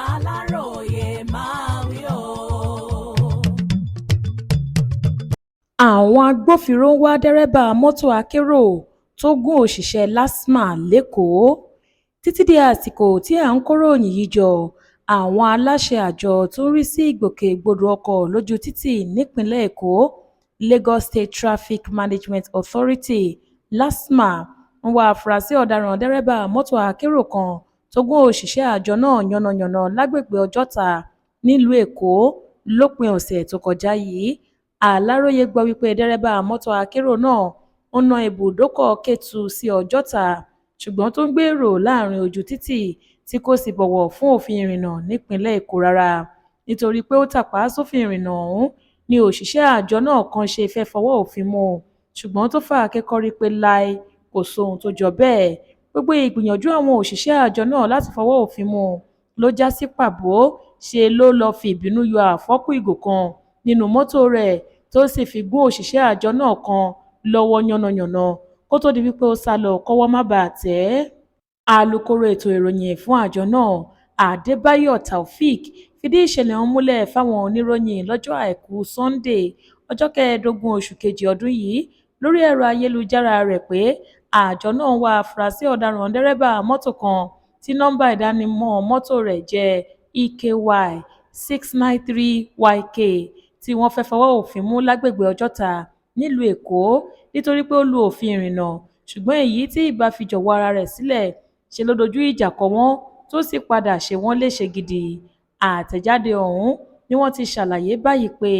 Aláròyé máa wí o. Àwọn agbófinró ń wá dẹ́rẹ́bà mọ́tò akérò tó gún òṣìṣẹ́ LASTMA lẹ́kọ̀ọ́. Títí di àsìkò tí à ń kóròyìn yìí jọ, àwọn aláṣẹ àjọ tó ń rí sí ìgbòkègbodò ọkọ̀ lójú títì nípìnlẹ̀ Èkó, Lagos State Traffic Management Authority LASTMA, ń wá afurasí ọ̀daràn dẹ́rẹ́bà mọ́tò akérò kan tó gún òṣìṣẹ́ àjọ náà yánnayànna lágbègbè Ọjọ́ta nílùú Èkó lópin ọ̀sẹ̀ tó kọjá yìí. Aláròyé gbọ́ wípé dẹ́rẹ́bà mọ́tò akérò náà ń ná ibùdókọ̀ Kétu sí Ọjọ́ta, ṣùgbọ́n tó ń gbèrò láàrin ojú títì tí kò sì bọ̀wọ̀ fún òfin ìrìnnà nípìnlẹ̀ Èkó rárá. Nítorí pé ó tàpá sófin ìrìnnà ọ̀hún ni òṣìṣẹ́ àjọ náà kan ṣe fẹ́ fọwọ́ òfin mú un, ṣùgbọ́n tó fà akẹ́kọ̀ọ́ pé láì kò sóhun tó jọ bẹ́ẹ̀. Gbogbo ìgbìyànjú àwọn òṣìṣẹ́ àjọ náà láti fọwọ́ òfin mú un ló já sí pàbó. Ṣe ló lọ́ọ́ fi ìbínú yọ àfọ́kù ìgò kan nínú mọ́tò rẹ̀ tó sì fi gún òṣìṣẹ́ àjọ náà kan lọ́wọ́ yánnayànna kó tó di wípé ó sá lọ kọ́wọ́ má bàa tẹ̀ ẹ́. Alukoro ètò ìròyìn fún àjọ náà, Adébáyọ̀ Taofeek, fìdí ìṣẹ̀lẹ̀ ọ̀hún múlẹ̀ fáwọn oníròyìn lọ́jọ́ Àìkú Sunday, ọjọ́ 15 oṣù kejì ọdún yìí lórí ẹ̀rọ ayélujára rẹ̀ pé àjọ náà ń wá afurasí ọ̀daràn dẹ́rẹ́bà mọ́tò kan tí nọ́mbà ìdánimọ̀ mọ́tò rẹ̀ jẹ́ EKY 693YK tí wọ́n fẹ́ fọwọ́ òfin mú lágbègbè Ọjọ́ta nílùú Èkó nítorí pé ó lu òfin ìrìnnà, ṣùgbọ́n èyí tí ìbá fi jọ̀wọ́ ara rẹ̀ sílẹ̀ ṣe ló dojú ìjà kọ wọ́n tó sì padà ṣe wọ́n léṣe gidi. Àtẹ̀jáde ọ̀hún ni wọ́n ti ṣàlàyé báyìí pé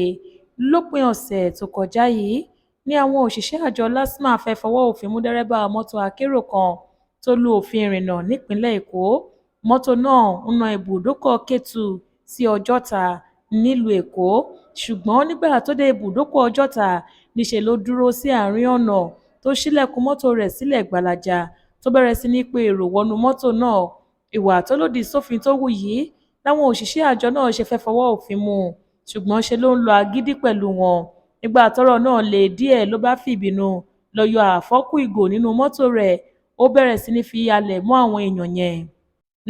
lópin ọ̀sẹ̀ tó kọjá yìí ni àwọn òṣìṣẹ́ àjọ LASTMA fẹ́ fọwọ́ òfin mú dẹ́rẹ́bà mọ́tò akérò kan tó lu òfin ìrìnnà nípìnlẹ̀ Èkó. Mọ́tò náà ń ná ibùdókọ̀ Kétu sí Ọjọ́ta nílùú Èkó, ṣùgbọ́n nígbà tó dé ibùdókọ̀ Ọjọ́ta níṣẹ́ ló dúró sí àárín ọ̀nà tó ṣílẹ̀kùn mọ́tò rẹ̀ sílẹ̀ gbalaja tó bẹ̀rẹ̀ sí ní pe èrò wọnú mọ́tò náà. Ìwà tó lòdì sófin tó wù yìí láwọn òṣìṣẹ́ àjọ náà ṣe fẹ́ fọwọ́ òfin mú un, ṣùgbọ́n ṣe ló ń lo agídí pẹ̀lú wọn. Nígbà tọ́rọ̀ náà le díẹ̀ ló bá fi ìbínú lọ yọ àfọ́kù ìgò nínú mọ́tò rẹ̀, ó bẹ̀rẹ̀ sí ní fi halẹ̀ mọ́ àwọn èèyàn yẹn.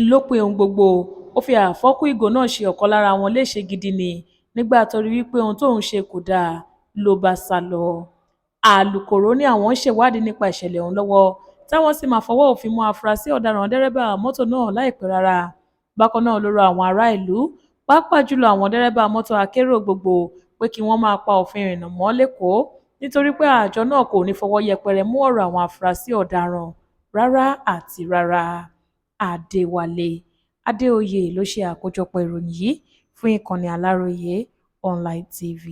Lópin ohun gbogbo, ó fi àfọ́kù ìgò náà ṣe ọ̀kan lára wọn léṣe gidi ni. Nígbà tó rí wípé ohun tóun ṣe kò dáa ló bá sá lọ. Alukoro ní àwọn ń ṣèwádìí nípa ìṣẹ̀lẹ̀ ọ̀hún lọ́wọ́ táwọn sì máa fọwọ́ òfin mú afurasí ọ̀daràn dẹ́rẹ́bà mọ́tò náà láìpẹ́ rárá. Bákan náà ló rọ àwọn ará ìlú, pàápàá jùlọ àwọn dẹ́rẹ́bà mọ́tò akérò gbogbo, pé kí wọ́n máa pa òfin ìrìnnà mọ́ l'Ékòó nítorí pé àjọ náà kò ní fọwọ́ yẹpẹrẹ mú ọ̀rọ̀ àwọn afurasí ọ̀daràn rárá àti rárá. Adéwálé Adéoyè ló ṣe àkójọpọ̀ ìròyìn yìí fún ìkànnì Aláròyé Online TV.